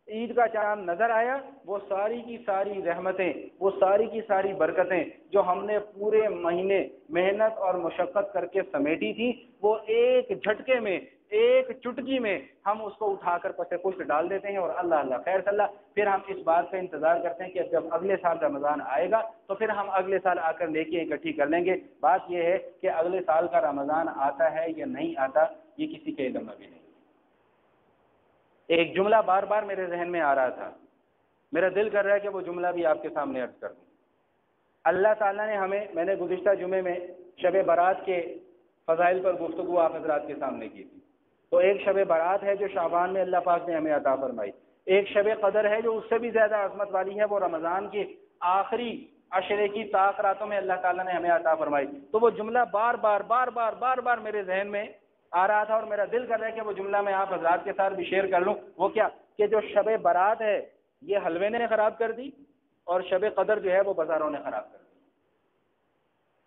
عید کا چاند نظر آیا وہ ساری کی ساری رحمتیں، وہ ساری کی ساری برکتیں جو ہم نے پورے مہینے محنت اور مشقت کر کے سمیٹی تھی، وہ ایک جھٹکے میں، ایک چٹکی میں ہم اس کو اٹھا کر پس پشت ڈال دیتے ہیں، اور اللہ خیر صلی اللہ۔ پھر ہم اس بات کا انتظار کرتے ہیں کہ جب اگلے سال رمضان آئے گا تو پھر ہم اگلے سال آ کر نیکیاں اکٹھی کر لیں گے۔ بات یہ ہے کہ اگلے سال کا رمضان آتا ہے یا نہیں آتا یہ کسی کے علم میں بھی نہیں۔ ایک جملہ بار بار میرے ذہن میں آ رہا تھا، میرا دل کر رہا ہے کہ وہ جملہ بھی آپ کے سامنے عرض کر دوں۔ اللہ تعالیٰ نے ہمیں، میں نے گزشتہ جمعے میں شب برات کے فضائل پر گفتگو آپ حضرات کے سامنے کی تھی، تو ایک شب برات ہے جو شعبان میں اللہ پاک نے ہمیں عطا فرمائی، ایک شب قدر ہے جو اس سے بھی زیادہ عظمت والی ہے، وہ رمضان کے آخری عشرے کی طاق راتوں میں اللہ تعالیٰ نے ہمیں عطا فرمائی. تو وہ جملہ بار بار میرے ذہن میں آ رہا تھا اور میرا دل کر رہا ہے کہ وہ جملہ میں آپ حضرات کے ساتھ بھی شیئر کر لوں. وہ کیا کہ جو شب برات ہے یہ حلوے نے خراب کر دی اور شب قدر جو ہے وہ بازاروں نے خراب کر دی.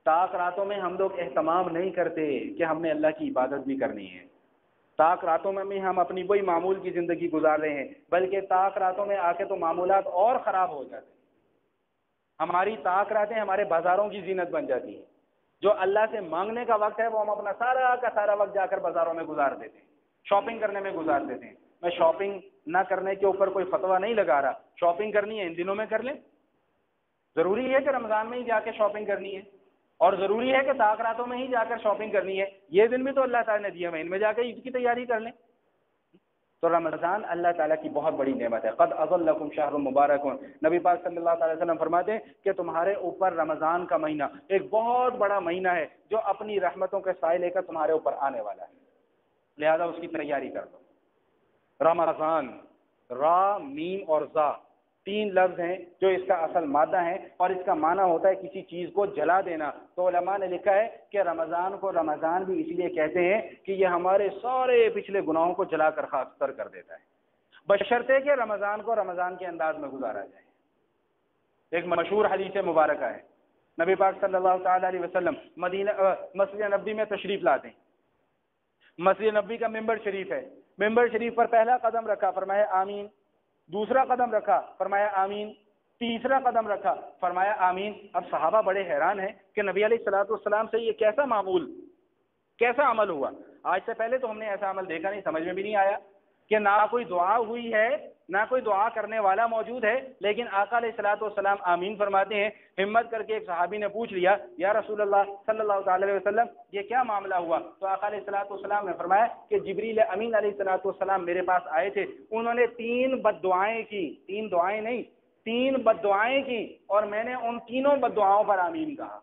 طاق راتوں میں ہم لوگ اہتمام نہیں کرتے کہ ہم نے اللہ کی عبادت بھی کرنی ہے. طاق راتوں میں بھی ہم اپنی وہی معمول کی زندگی گزار رہے ہیں، بلکہ طاق راتوں میں آ کے تو معمولات اور خراب ہو جاتے ہیں. ہماری طاق راتیں ہمارے بازاروں کی زینت بن جاتی ہیں. جو اللہ سے مانگنے کا وقت ہے وہ ہم اپنا سارا کا سارا وقت جا کر بازاروں میں گزار دیتے ہیں، شاپنگ کرنے میں گزار دیتے ہیں. میں شاپنگ نہ کرنے کے اوپر کوئی فتویٰ نہیں لگا رہا، شاپنگ کرنی ہے ان دنوں میں کر لیں. ضروری ہے کہ رمضان میں ہی جا کے شاپنگ کرنی ہے اور ضروری ہے کہ طاق راتوں میں ہی جا کر شاپنگ کرنی ہے. یہ دن بھی تو اللہ تعالیٰ نے دیا ہے، ان میں جا کے عید کی تیاری کر لیں. تو رمضان اللہ تعالیٰ کی بہت بڑی نعمت ہے. قد اضلکم شہر مبارک. نبی پاک صلی اللہ علیہ وسلم فرماتے ہیں کہ تمہارے اوپر رمضان کا مہینہ ایک بہت بڑا مہینہ ہے جو اپنی رحمتوں کے سائے لے کر تمہارے اوپر آنے والا ہے، لہذا اس کی تیاری کر دو. رمضان، را میم اور زا تین لفظ ہیں جو اس کا اصل مادہ ہیں اور اس کا معنی ہوتا ہے کسی چیز کو جلا دینا. تو علماء نے لکھا ہے کہ رمضان کو رمضان بھی اس لیے کہتے ہیں کہ یہ ہمارے سارے پچھلے گناہوں کو جلا کر خاکستر کر دیتا ہے، بشرطے کہ رمضان کو رمضان کے انداز میں گزارا جائے. ایک مشہور حدیث مبارکہ ہے، نبی پاک صلی اللہ تعالی علیہ وسلم مسجد نبوی میں تشریف لاتے ہیں. مسجد نبوی کا ممبر شریف ہے، ممبر شریف پر پہلا قدم رکھا، فرمایا آمین. دوسرا قدم رکھا، فرمایا آمین. تیسرا قدم رکھا، فرمایا آمین. اب صحابہ بڑے حیران ہیں کہ نبی علیہ الصلوۃ والسلام سے یہ کیسا معمول، کیسا عمل ہوا. آج سے پہلے تو ہم نے ایسا عمل دیکھا نہیں، سمجھ میں بھی نہیں آیا کہ نہ کوئی دعا ہوئی ہے نہ کوئی دعا کرنے والا موجود ہے، لیکن آقا علیہ الصلوۃ والسلام آمین فرماتے ہیں. ہمت کر کے ایک صحابی نے پوچھ لیا، یا رسول اللہ صلی اللہ تعالی علیہ وسلم یہ کیا معاملہ ہوا؟ تو آقا علیہ الصلوۃ والسلام نے فرمایا کہ جبریل امین علیہ الصلوۃ والسلام میرے پاس آئے تھے، انہوں نے 3 بد دعائیں کی، 3 دعائیں نہیں 3 بد دعائیں کی، اور میں نے ان تینوں بد دعاؤں پر آمین کہا.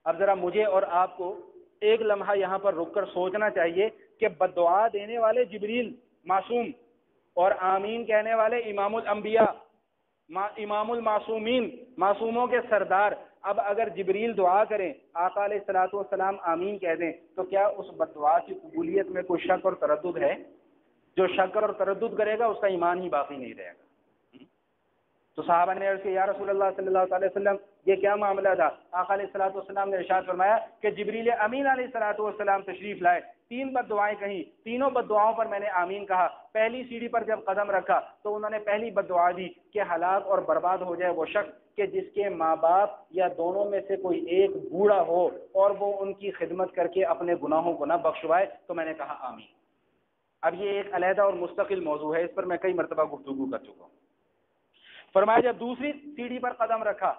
اب ذرا مجھے اور آپ کو ایک لمحہ یہاں پر رک کر سوچنا چاہیے کہ بد دعا دینے والے جبریل معصوم اور آمین کہنے والے امام الانبیاء، امام المعصومین، معصوموں کے سردار. اب اگر جبریل دعا کریں، آقا علیہ الصلوۃ والسلام آمین کہہ دیں، تو کیا اس بد دعا کی قبولیت میں کوئی شک اور تردد ہے؟ جو شک اور تردد کرے گا اس کا ایمان ہی باقی نہیں رہے گا. تو صحابہ نے عرض کیا، یا رسول اللہ صلی اللہ علیہ وسلم یہ کیا معاملہ تھا؟ آقا علیہ الصلوۃ والسلام نے ارشاد فرمایا کہ جبریل امین علیہ الصلوۃ والسلام تشریف لائے، 3 بد دعائیں کہیں، تینوں بد دعاؤں پر میں نے آمین کہا. پہلی سیڑھی پر جب قدم رکھا تو انہوں نے پہلی بد دعا دی کہ ہلاک اور برباد ہو جائے وہ شخص کہ جس کے ماں باپ یا دونوں میں سے کوئی ایک بوڑھا ہو اور وہ ان کی خدمت کر کے اپنے گناہوں کو نہ بخشوائے. تو میں نے کہا آمین. اب یہ ایک علیحدہ اور مستقل موضوع ہے، اس پر میں کئی مرتبہ گفتگو کر چکا ہوں. فرمایا جب دوسری سیڑھی پر قدم رکھا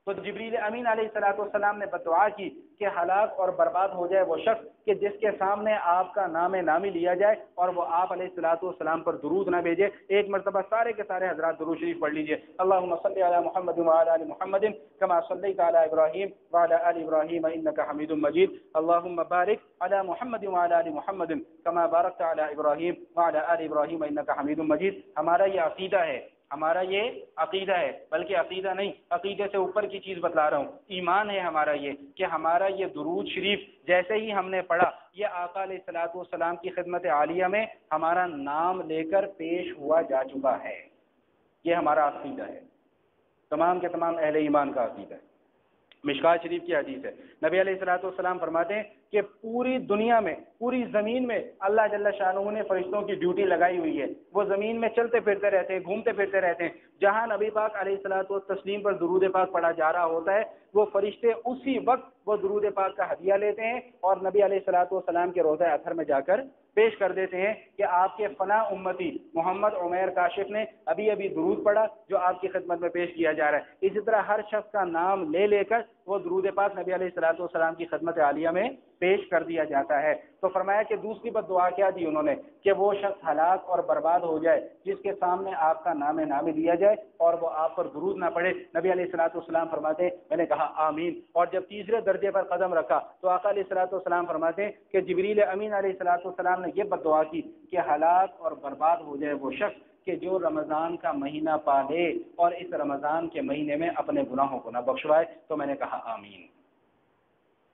تو جبریل امین علیہ الصلوۃ والسلام نے بدعا کی کہ ہلاک اور برباد ہو جائے وہ شخص کہ جس کے سامنے آپ کا نام نامی لیا جائے اور وہ آپ علیہ الصلوۃ والسلام پر درود نہ بھیجے. ایک مرتبہ سارے کے سارے حضرات درود شریف پڑھ لیجیے. اللہم صلی علی محمد وعلی آل محمد کما صلیت علی ابراہیم وعلی آل ابراہیم انک حمید مجید. اللہم بارک علی محمد وعلی آل محمد کما بارکت علی ابراہیم وعلی آل ابراہیم انک حمید مجید. ہمارا یہ عقیدہ ہے، ہمارا یہ عقیدہ ہے، بلکہ عقیدہ نہیں، عقیدے سے اوپر کی چیز بتلا رہا ہوں. ایمان ہے ہمارا یہ کہ ہمارا یہ درود شریف جیسے ہی ہم نے پڑھا یہ آقا علیہ الصلوۃ والسلام کی خدمت عالیہ میں ہمارا نام لے کر پیش ہوا جا چکا ہے. یہ ہمارا عقیدہ ہے، تمام کے تمام اہل ایمان کا عقیدہ ہے. مشکات شریف کی حدیث ہے، نبی علیہ الصلوۃ والسلام فرماتے ہیں کہ پوری دنیا میں، پوری زمین میں اللہ جل شانہ نے فرشتوں کی ڈیوٹی لگائی ہوئی ہے. وہ زمین میں چلتے پھرتے رہتے ہیں، گھومتے پھرتے رہتے ہیں. جہاں نبی پاک علیہ الصلوۃ والتسلیم پر درود پاک پڑھا جا رہا ہوتا ہے وہ فرشتے اسی وقت وہ درود پاک کا ہدیہ لیتے ہیں اور نبی علیہ الصلوۃ والسلام کے روضہ اطہر میں جا کر پیش کر دیتے ہیں کہ آپ کے فلاں امتی محمد عمیر کاشف نے ابھی درود پڑھا جو آپ کی خدمت میں پیش کیا جا رہا ہے. اسی طرح ہر شخص کا نام لے لے کر وہ درود پاک نبی علیہ الصلوۃ والسلام کی خدمت عالیہ میں پیش کر دیا جاتا ہے. تو فرمایا کہ دوسری بد دعا کیا دی انہوں نے کہ وہ شخص ہلاک اور برباد ہو جائے جس کے سامنے آپ کا نام نامی لیا جائے اور وہ آپ پر درود نہ پڑھے. نبی علیہ الصلوۃ والسلام فرماتے ہیں میں نے کہا آمین. اور جب تیسرے درجے پر قدم رکھا تو آقا علیہ الصلوۃ والسلام فرماتے ہیں کہ جبریل امین علیہ الصلوۃ والسلام نے یہ بد دعا کی کہ ہلاک اور برباد ہو جائے وہ شخص کہ جو رمضان کا مہینہ پالے اور اس رمضان کے مہینے میں اپنے گناہوں کو نہ بخشوائے. تو میں نے کہا آمین.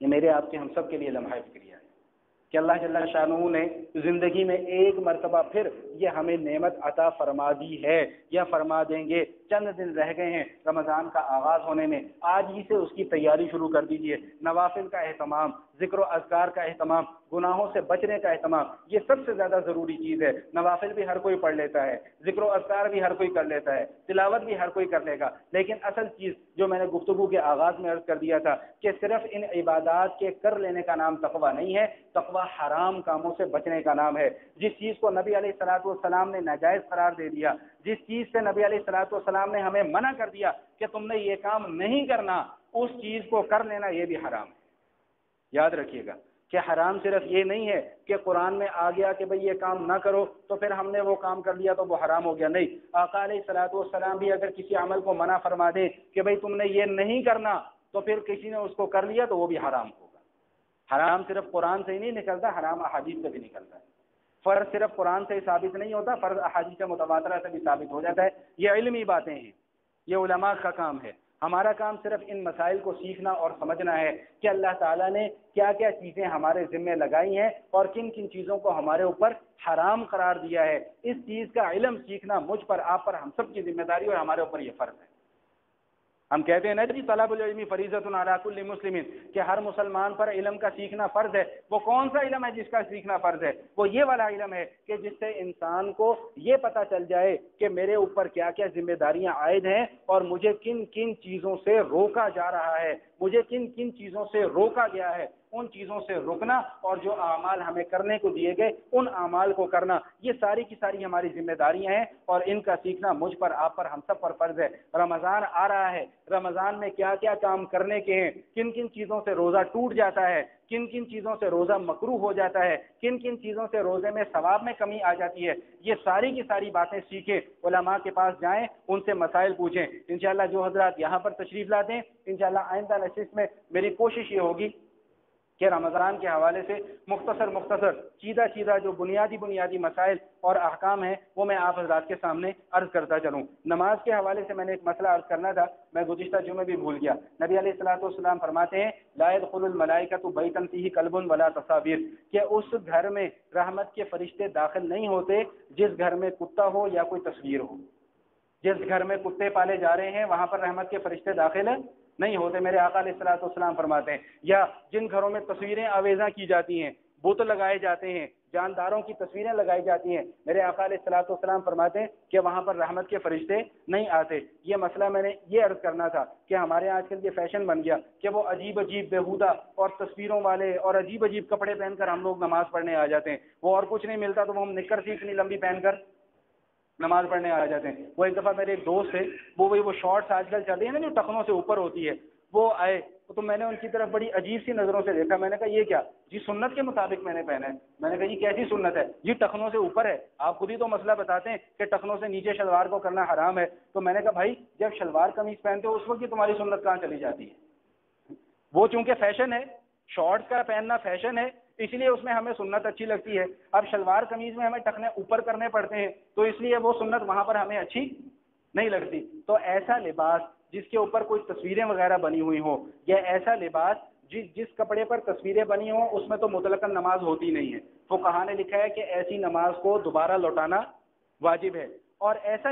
یہ میرے آپ کے ہم سب کے لیے لمحہ فکریہ ہے کہ اللہ جل شانہ نے زندگی میں ایک مرتبہ پھر یہ ہمیں نعمت عطا فرما دی ہے یا فرما دیں گے. چند دن رہ گئے ہیں رمضان کا آغاز ہونے میں، آج ہی سے اس کی تیاری شروع کر دیجئے. نوافل کا اہتمام، ذکر و اذکار کا اہتمام، گناہوں سے بچنے کا اہتمام، یہ سب سے زیادہ ضروری چیز ہے. نوافل بھی ہر کوئی پڑھ لیتا ہے، ذکر و اذکار بھی ہر کوئی کر لیتا ہے، تلاوت بھی ہر کوئی کر لے گا، لیکن اصل چیز جو میں نے گفتگو کے آغاز میں عرض کر دیا تھا کہ صرف ان عبادات کے کر لینے کا نام تقویٰ نہیں ہے. تقویٰ حرام کاموں سے بچنے کا نام ہے. جس چیز کو نبی علیہ الصلوۃ والسلام نے ناجائز قرار دے دیا، جس چیز سے نبی علیہ الصلوۃ والسلام نے ہمیں منع کر دیا کہ تم نے یہ کام نہیں کرنا، اس چیز کو کر لینا یہ بھی حرام ہے. یاد رکھیے گا کہ حرام صرف یہ نہیں ہے کہ قرآن میں آ گیا کہ بھئی یہ کام نہ کرو تو پھر ہم نے وہ کام کر لیا تو وہ حرام ہو گیا. نہیں، آقا علیہ الصلوۃ والسلام بھی اگر کسی عمل کو منع فرما دیں کہ بھئی تم نے یہ نہیں کرنا تو پھر کسی نے اس کو کر لیا تو وہ بھی حرام ہوگا. حرام صرف قرآن سے ہی نہیں نکلتا، حرام احادیث سے بھی نکلتا ہے. فرض صرف قرآن سے ہی ثابت نہیں ہوتا، فرض احادیث متواترہ سے بھی ثابت ہو جاتا ہے. یہ علمی باتیں ہیں، یہ علماء کا کام ہے. ہمارا کام صرف ان مسائل کو سیکھنا اور سمجھنا ہے کہ اللہ تعالیٰ نے کیا کیا چیزیں ہمارے ذمے لگائی ہیں اور کن کن چیزوں کو ہمارے اوپر حرام قرار دیا ہے. اس چیز کا علم سیکھنا مجھ پر، آپ پر، ہم سب کی ذمہ داری اور ہمارے اوپر یہ فرض ہے. ہم کہتے ہیں نا جی طلب العلم فریضۃ علی کل مسلم، کہ ہر مسلمان پر علم کا سیکھنا فرض ہے. وہ کون سا علم ہے جس کا سیکھنا فرض ہے؟ وہ یہ والا علم ہے کہ جس سے انسان کو یہ پتہ چل جائے کہ میرے اوپر کیا کیا ذمہ داریاں عائد ہیں اور مجھے کن کن چیزوں سے روکا جا رہا ہے، مجھے کن کن چیزوں سے روکا گیا ہے. ان چیزوں سے رکنا اور جو اعمال ہمیں کرنے کو دیے گئے ان اعمال کو کرنا، یہ ساری کی ساری ہماری ذمہ داریاں ہیں اور ان کا سیکھنا مجھ پر، آپ پر، ہم سب پر فرض ہے. رمضان آ رہا ہے، رمضان میں کیا کیا کام کرنے کے ہیں، کن کن چیزوں سے روزہ ٹوٹ جاتا ہے، کن کن چیزوں سے روزہ مکروہ ہو جاتا ہے، کن کن چیزوں سے روزے میں ثواب میں کمی آ جاتی ہے، یہ ساری کی ساری باتیں سیکھیں. علماء کے پاس جائیں، ان سے مسائل پوچھیں. انشاءاللہ جو حضرات یہاں پر تشریف لاتے ہیں، انشاءاللہ آئندہ نشست میں میری کوشش یہ ہوگی کہ رمضان کے حوالے سے مختصر سیدھا جو بنیادی مسائل اور احکام ہیں وہ میں آپ حضرات کے سامنے عرض کرتا چلوں. نماز کے حوالے سے میں نے ایک مسئلہ عرض کرنا تھا، میں گزشتہ جمعے بھی بھول گیا. نبی علیہ الصلوۃ والسلام فرماتے ہیں لا يدخل الملائکۃ بیتا فیہ کلب ولا تصاویر، کہ اس گھر میں رحمت کے فرشتے داخل نہیں ہوتے جس گھر میں کتا ہو یا کوئی تصویر ہو. جس گھر میں کتے پالے جا رہے ہیں وہاں پر رحمت کے فرشتے داخل نہیں ہوتے، میرے آقا علیہ الصلوۃ والسلام فرماتے ہیں. یا جن گھروں میں تصویریں آویزاں کی جاتی ہیں، بت لگائے جاتے ہیں، جانداروں کی تصویریں لگائی جاتی ہیں، میرے آقا علیہ الصلوۃ والسلام فرماتے ہیں کہ وہاں پر رحمت کے فرشتے نہیں آتے. یہ مسئلہ میں نے یہ عرض کرنا تھا کہ ہمارے آج کل یہ فیشن بن گیا کہ وہ عجیب بیہودہ اور تصویروں والے اور عجیب کپڑے پہن کر ہم لوگ نماز پڑھنے آ جاتے ہیں. وہ اور کچھ نہیں ملتا تو وہ ہم نکر سی اتنی لمبی پہن کر نماز پڑھنے آ جاتے ہیں. وہ ایک دفعہ میرے ایک دوست ہے، وہ شارٹس آج کل چل رہی ہیں نا جو ٹخنوں سے اوپر ہوتی ہے، وہ آئے تو میں نے ان کی طرف بڑی عجیب سی نظروں سے دیکھا. میں نے کہا یہ کیا؟ جی سنت کے مطابق میں نے پہنا ہے. میں نے کہا یہ کیسی سنت ہے؟ جی ٹخنوں سے اوپر ہے. آپ خود ہی تو مسئلہ بتاتے ہیں کہ ٹخنوں سے نیچے شلوار کو کرنا حرام ہے. تو میں نے کہا بھائی جب شلوار قمیض پہنتے ہو اس وقت یہ تمہاری سنت کہاں چلی جاتی ہے؟ وہ چونکہ فیشن ہے، شارٹس کا پہننا فیشن ہے، اس لیے اس میں ہمیں سنت اچھی لگتی ہے. اب شلوار قمیض میں ہمیں ٹخنے اوپر کرنے پڑتے ہیں تو اس لیے وہ سنت وہاں پر ہمیں اچھی نہیں لگتی. تو ایسا لباس جس کے اوپر کوئی تصویریں وغیرہ بنی ہوئی ہوں یا ایسا لباس جس کپڑے پر تصویریں بنی ہوں اس میں تو مطلقاً نماز ہوتی نہیں ہے. فقہا نے لکھا ہے کہ ایسی نماز کو دوبارہ لوٹانا واجب ہے. اور ایسا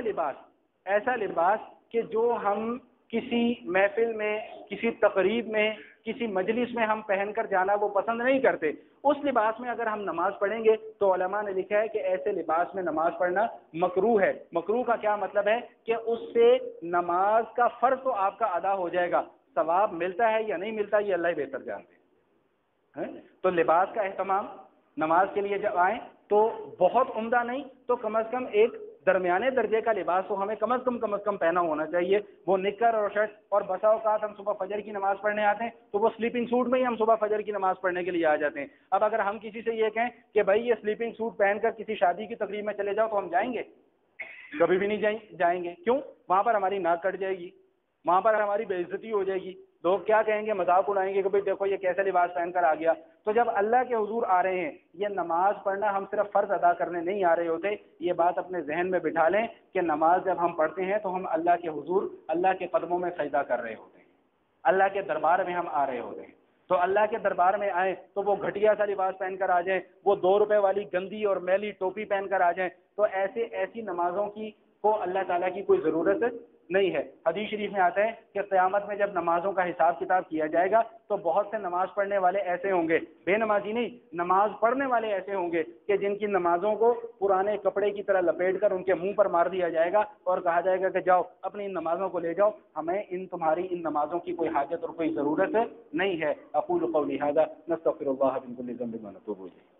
لباس کہ جو ہم کسی محفل میں، کسی تقریب میں، کسی مجلس میں ہم پہن کر جانا وہ پسند نہیں کرتے، اس لباس میں اگر ہم نماز پڑھیں گے تو علماء نے لکھا ہے کہ ایسے لباس میں نماز پڑھنا مکروہ ہے. مکروہ کا کیا مطلب ہے کہ اس سے نماز کا فرض تو آپ کا ادا ہو جائے گا، ثواب ملتا ہے یا نہیں ملتا یہ اللہ ہی بہتر جانتے ہیں. تو لباس کا اہتمام، نماز کے لیے جب آئیں تو بہت عمدہ نہیں تو کم از کم ایک درمیانے درجے کا لباس تو ہمیں کم از کم پہنا ہونا چاہیے. وہ نکر اور شرٹ، اور بسا اوقات ہم صبح فجر کی نماز پڑھنے آتے ہیں تو وہ سلیپنگ سوٹ میں ہی ہم صبح فجر کی نماز پڑھنے کے لیے آ جاتے ہیں. اب اگر ہم کسی سے یہ کہیں کہ بھائی یہ سلیپنگ سوٹ پہن کر کسی شادی کی تقریب میں چلے جاؤ تو ہم جائیں گے؟ کبھی بھی نہیں جائیں گے. کیوں؟ وہاں پر ہماری ناک کٹ جائے گی، وہاں پر ہماری بے عزتی ہو جائے گی. لوگ کیا کہیں گے؟ مذاق اڑائیں گے کہ بھائی دیکھو یہ کیسا لباس پہن کر آ گیا. تو جب اللہ کے حضور آ رہے ہیں، یہ نماز پڑھنا ہم صرف فرض ادا کرنے نہیں آ رہے ہوتے. یہ بات اپنے ذہن میں بٹھا لیں کہ نماز جب ہم پڑھتے ہیں تو ہم اللہ کے حضور، اللہ کے قدموں میں سجدہ کر رہے ہوتے ہیں، اللہ کے دربار میں ہم آ رہے ہوتے ہیں. تو اللہ کے دربار میں آئیں تو وہ گھٹیا سا لباس پہن کر آ جائیں، وہ 2 روپے والی گندی اور میلی ٹوپی پہن کر آ جائیں، تو ایسی نمازوں کی کو اللہ تعالیٰ کی کوئی ضرورت نہیں ہے. حدیث شریف میں آتا ہے کہ قیامت میں جب نمازوں کا حساب کتاب کیا جائے گا تو بہت سے نماز پڑھنے والے ایسے ہوں گے، بے نمازی نہیں، نماز پڑھنے والے ایسے ہوں گے کہ جن کی نمازوں کو پرانے کپڑے کی طرح لپیٹ کر ان کے منہ پر مار دیا جائے گا اور کہا جائے گا کہ جاؤ اپنی ان نمازوں کو لے جاؤ، ہمیں تمہاری ان نمازوں کی کوئی حاجت اور کوئی ضرورت نہیں ہے. اقول قولی ھذا نستغفر اللہ من کل ذنب ونتوب الیہ.